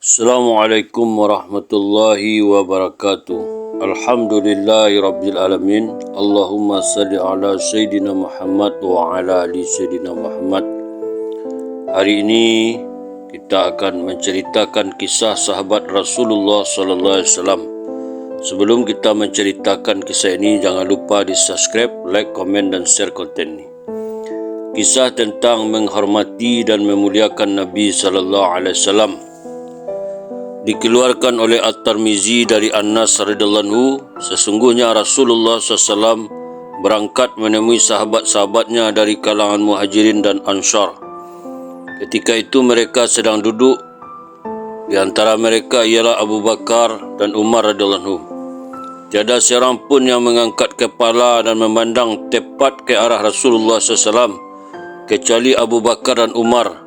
Assalamualaikum warahmatullahi wabarakatuh. Alhamdulillahi rabbil alamin. Allahumma salli ala Sayyidina Muhammad wa ala ali Sayyidina Muhammad. Hari ini kita akan menceritakan kisah sahabat Rasulullah sallallahu alaihi wasallam. Sebelum kita menceritakan kisah ini, jangan lupa di subscribe, like, komen dan share konten ini. Kisah tentang menghormati dan memuliakan Nabi sallallahu alaihi wasallam dikeluarkan oleh At-Tirmizi dari Anas radhiyallahu anhu. Sesungguhnya Rasulullah SAW berangkat menemui sahabat-sahabatnya dari kalangan Muhajirin dan Ansar. Ketika itu mereka sedang duduk. Di antara mereka ialah Abu Bakar dan Umar radhiyallahu anhu. Tiada seorang pun yang mengangkat kepala dan memandang tepat ke arah Rasulullah SAW kecuali Abu Bakar dan Umar,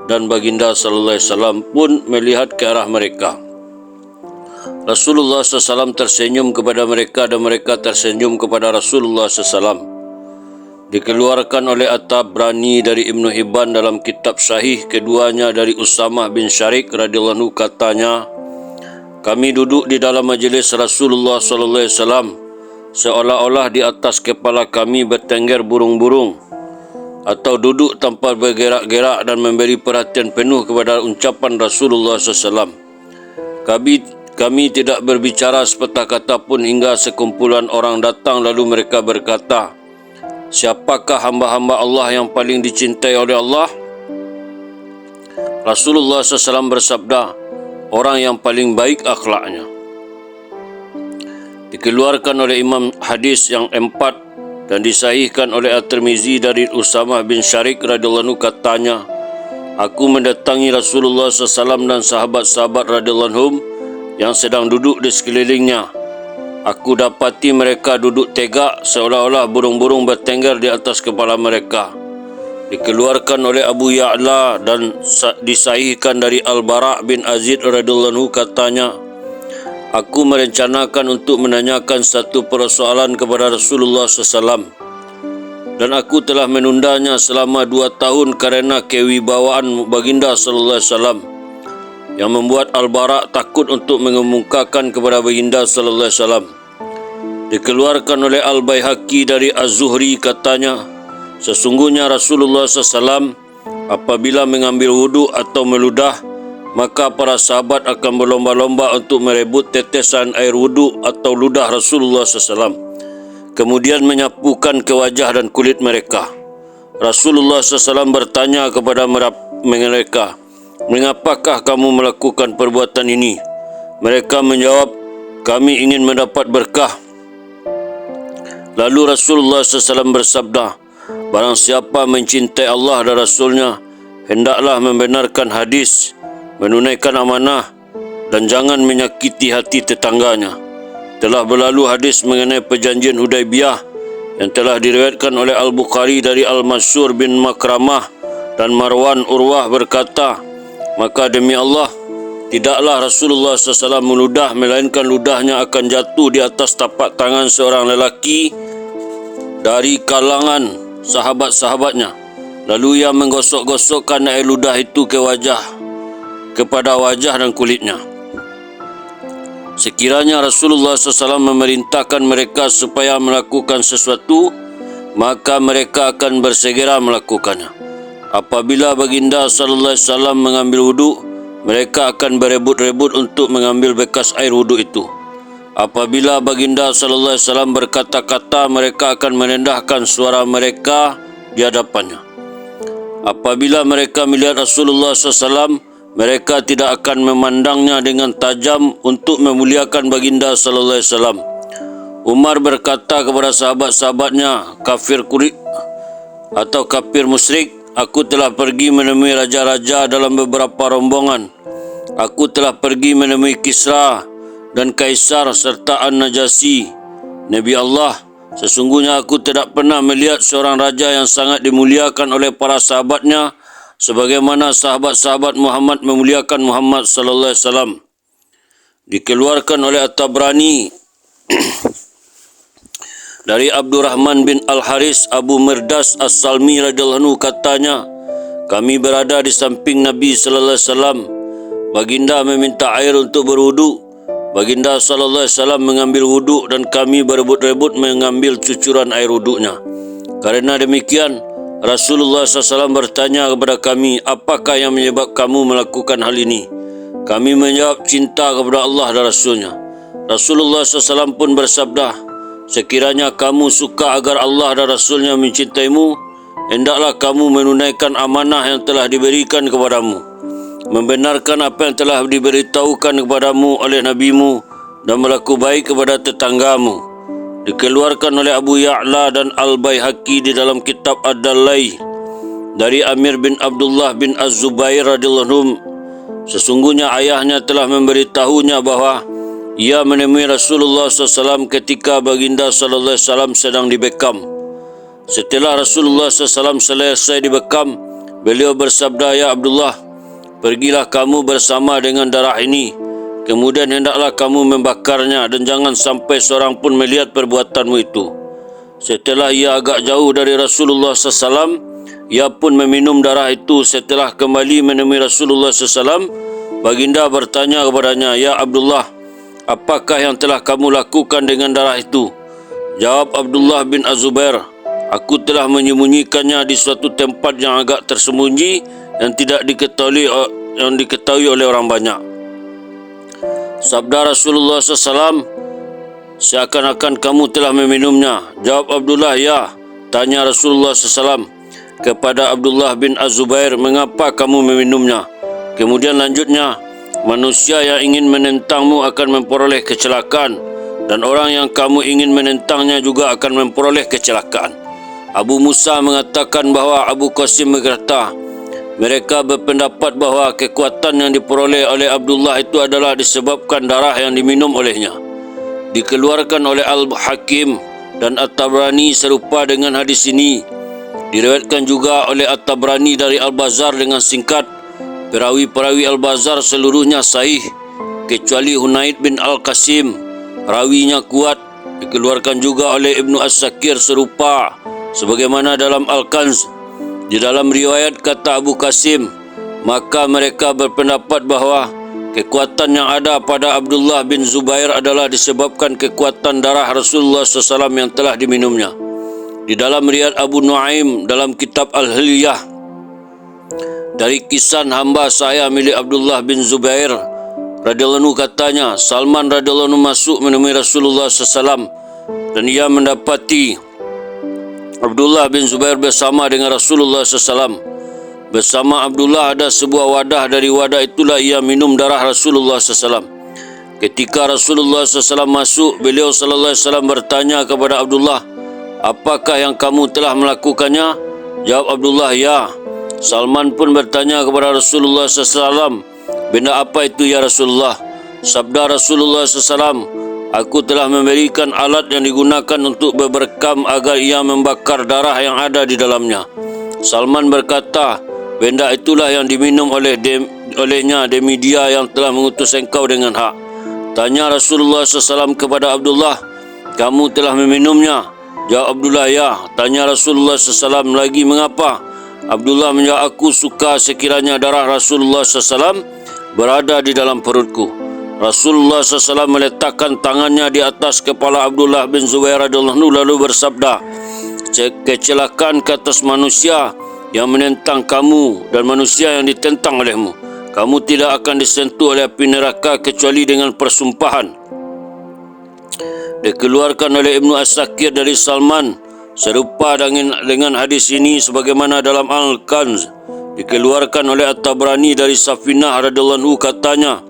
dan baginda sallallahu alaihi wasallam pun melihat ke arah mereka. Rasulullah SAW tersenyum kepada mereka dan mereka tersenyum kepada Rasulullah SAW. Dikeluarkan oleh At-Tabrani dari Ibnu Hibban dalam kitab Sahih keduanya dari Usamah bin Syarik radhiyallahu anhu, katanya, kami duduk di dalam majlis Rasulullah SAW seolah-olah di atas kepala kami bertengger burung-burung, atau duduk tanpa bergerak-gerak dan memberi perhatian penuh kepada ucapan Rasulullah SAW. Kami tidak berbicara sepatah kata pun hingga sekumpulan orang datang lalu mereka berkata, siapakah hamba-hamba Allah yang paling dicintai oleh Allah? Rasulullah SAW bersabda, orang yang paling baik akhlaknya. Dikeluarkan oleh Imam hadis yang empat dan disahihkan oleh At-Tirmizi dari Usamah bin Syarik radhiyallahu anhu, katanya, aku mendatangi Rasulullah SAW dan sahabat-sahabat radhiyallahu anhum yang sedang duduk di sekelilingnya. Aku dapati mereka duduk tegak seolah-olah burung-burung bertengger di atas kepala mereka. Dikeluarkan oleh Abu Ya'la dan disahihkan dari Al-Bara' bin Azid radhiyallahu anhu, katanya, aku merencanakan untuk menanyakan satu persoalan kepada Rasulullah SAW, dan aku telah menundanya selama 2 tahun kerana kewibawaan baginda sallallahu alaihi wasallam yang membuat Al-Bara' takut untuk mengemukakan kepada baginda sallallahu alaihi wasallam. Dikeluarkan oleh Al-Baihaqi dari Az-Zuhri, katanya, sesungguhnya Rasulullah SAW apabila mengambil wudhu atau meludah, maka para sahabat akan berlomba-lomba untuk merebut tetesan air wudhu atau ludah Rasulullah SAW, kemudian menyapukan ke wajah dan kulit mereka. Rasulullah SAW bertanya kepada mereka, mengapakah kamu melakukan perbuatan ini? Mereka menjawab, kami ingin mendapat berkah. Lalu Rasulullah SAW bersabda, barang siapa mencintai Allah dan Rasulnya, hendaklah membenarkan hadis, menunaikan amanah, dan jangan menyakiti hati tetangganya. Telah berlalu hadis mengenai perjanjian Hudaibiyah yang telah diriwayatkan oleh Al-Bukhari dari Al-Masyur bin Makramah dan Marwan Urwah berkata, maka demi Allah, tidaklah Rasulullah SAW meludah, melainkan ludahnya akan jatuh di atas tapak tangan seorang lelaki dari kalangan sahabat-sahabatnya. Lalu ia menggosok-gosokkan air ludah itu kepada wajah dan kulitnya. Sekiranya Rasulullah SAW memerintahkan mereka supaya melakukan sesuatu, maka mereka akan bersegera melakukannya. Apabila baginda sallallahu alaihi wasallam mengambil wudhu, mereka akan berebut-rebut untuk mengambil bekas air wudhu itu. Apabila baginda sallallahu alaihi wasallam berkata-kata, mereka akan merendahkan suara mereka di hadapannya. Apabila mereka melihat Rasulullah SAW, mereka tidak akan memandangnya dengan tajam untuk memuliakan baginda sallallahu alaihi wasallam. Umar berkata kepada sahabat-sahabatnya kafir musyrik, aku telah pergi menemui raja-raja dalam beberapa rombongan. Aku telah pergi menemui Kisra dan Kaisar serta An-Najasyi, Nabi Allah. Sesungguhnya aku tidak pernah melihat seorang raja yang sangat dimuliakan oleh para sahabatnya sebagaimana sahabat-sahabat Muhammad memuliakan Muhammad sallallahu alaihi wasallam. Dikeluarkan oleh At-Tabrani dari Abdurrahman bin Al-Haris Abu Mirdas As-Salmi radhiyallahu anhu, katanya, kami berada di samping Nabi sallallahu alaihi wasallam Baginda meminta air untuk berwuduk. Baginda SAW mengambil wuduk dan kami berebut-rebut mengambil cucuran air wuduknya. Karena demikian, Rasulullah SAW bertanya kepada kami, apakah yang menyebab kamu melakukan hal ini? Kami menjawab, cinta kepada Allah dan Rasulnya. Rasulullah SAW pun bersabda, sekiranya kamu suka agar Allah dan Rasulnya mencintaimu, hendaklah kamu menunaikan amanah yang telah diberikan kepadamu, membenarkan apa yang telah diberitahukan kepadamu oleh nabimu, dan berlaku baik kepada tetanggamu. Dikeluarkan oleh Abu Ya'la dan Al-Baihaqi di dalam kitab Ad-Dalail dari Amir bin Abdullah bin Az-Zubair radhiyallahu anhu, sesungguhnya ayahnya telah memberitahunya bahwa ia menemui Rasulullah SAW ketika baginda SAW sedang dibekam. Setelah Rasulullah SAW selesai dibekam, beliau bersabda, ya Abdullah, pergilah kamu bersama dengan darah ini, kemudian hendaklah kamu membakarnya dan jangan sampai seorang pun melihat perbuatanmu itu. Setelah ia agak jauh dari Rasulullah SAW, ia pun meminum darah itu. Setelah kembali menemui Rasulullah SAW, baginda bertanya kepadanya, ya Abdullah, apakah yang telah kamu lakukan dengan darah itu? Jawab Abdullah bin Az-Zubair, aku telah menyembunyikannya di suatu tempat yang agak tersembunyi yang tidak diketahui oleh orang banyak. Sabda Rasulullah SAW, seakan-akan kamu telah meminumnya. Jawab Abdullah, ya. Tanya Rasulullah SAW kepada Abdullah bin Az-Zubair, mengapa kamu meminumnya? Kemudian lanjutnya, manusia yang ingin menentangmu akan memperoleh kecelakaan, dan orang yang kamu ingin menentangnya juga akan memperoleh kecelakaan. Abu Musa mengatakan bahawa Abu Qasim berkata, mereka berpendapat bahawa kekuatan yang diperoleh oleh Abdullah itu adalah disebabkan darah yang diminum olehnya. Dikeluarkan oleh Al-Hakim dan At-Tabrani serupa dengan hadis ini. Diriwayatkan juga oleh At-Tabrani dari Al-Bazar dengan singkat. Perawi-perawi Al-Bazar seluruhnya sahih kecuali Hunaid bin Al-Qasim, rawinya kuat. Dikeluarkan juga oleh Ibnu As-Sakir serupa sebagaimana dalam Al-Kanz. Di dalam riwayat kata Abu Qasim, maka mereka berpendapat bahawa kekuatan yang ada pada Abdullah bin Zubair adalah disebabkan kekuatan darah Rasulullah SAW yang telah diminumnya. Di dalam riwayat Abu Nuaim dalam kitab Al-Hilyah, dari kisah hamba saya milik Abdullah bin Zubair radhiyallahu anhu, katanya, Salman radhiyallahu anhu masuk menemui Rasulullah SAW dan ia mendapati Abdullah bin Zubair bersama dengan Rasulullah SAW. Bersama Abdullah ada sebuah wadah, dari wadah itulah ia minum darah Rasulullah SAW. Ketika Rasulullah SAW masuk, beliau SAW bertanya kepada Abdullah, apakah yang kamu telah melakukannya? Jawab Abdullah, ya. Salman pun bertanya kepada Rasulullah SAW, benda apa itu ya Rasulullah? Sabda Rasulullah SAW, aku telah memberikan alat yang digunakan untuk berberekam agar ia membakar darah yang ada di dalamnya. Salman berkata, benda itulah yang diminum olehnya demi dia yang telah mengutus engkau dengan hak. Tanya Rasulullah SAW kepada Abdullah, kamu telah meminumnya? Jawab Abdullah, ya. Tanya Rasulullah SAW lagi, mengapa? Abdullah menjawab, aku suka sekiranya darah Rasulullah SAW berada di dalam perutku. Rasulullah SAW meletakkan tangannya di atas kepala Abdullah bin Zubair radhiyallahu anhu lalu bersabda, kecelakaan ke atas manusia yang menentang kamu dan manusia yang ditentang olehmu. Kamu tidak akan disentuh oleh api neraka kecuali dengan persumpahan. Dikeluarkan oleh Ibnu As-Sakir dari Salman serupa dengan hadis ini sebagaimana dalam Al-Kanz. Dikeluarkan oleh At-Tabrani dari Safinah radhiyallahu anhu, katanya,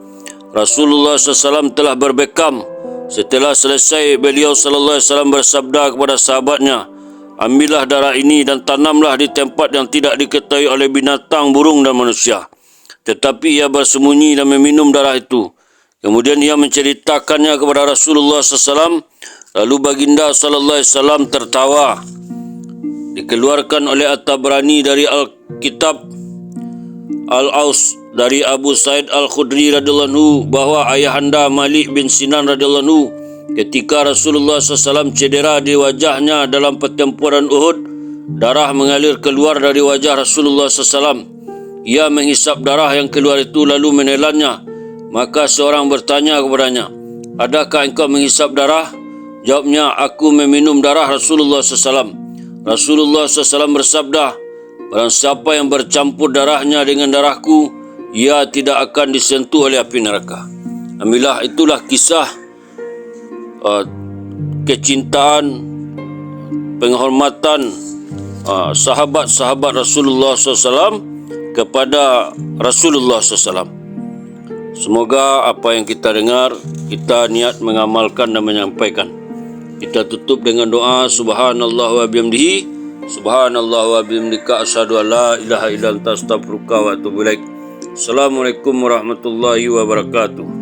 Rasulullah SAW telah berbekam. Setelah selesai, beliau SAW bersabda kepada sahabatnya, ambillah darah ini dan tanamlah di tempat yang tidak diketahui oleh binatang, burung dan manusia. Tetapi ia bersembunyi dan meminum darah itu. Kemudian ia menceritakannya kepada Rasulullah SAW. Lalu baginda SAW tertawa. Dikeluarkan oleh At-Tabrani dari Al-Kitab Al-Aus dari Abu Sa'id Al-Khudri radhiyallahu anhu bahawa ayahanda Malik bin Sinan radhiyallahu anhu ketika Rasulullah SAW cedera di wajahnya dalam pertempuran Uhud, darah mengalir keluar dari wajah Rasulullah SAW. Ia menghisap darah yang keluar itu lalu menelannya. Maka seorang bertanya kepadanya, adakah engkau menghisap darah? Jawabnya, aku meminum darah Rasulullah SAW. Rasulullah SAW bersabda, barang siapa yang bercampur darahnya dengan darahku, ia tidak akan disentuh oleh api neraka. Alhamdulillah, itulah kisah kecintaan, penghormatan sahabat-sahabat Rasulullah SAW kepada Rasulullah SAW. Semoga apa yang kita dengar, kita niat mengamalkan dan menyampaikan. Kita tutup dengan doa, subhanallah wa bihamdihi, subhanallah wa bihamdika, asyhadu an la ilaha illa anta, astaghfiruka wa atubu ilaik. Assalamualaikum warahmatullahi wabarakatuh.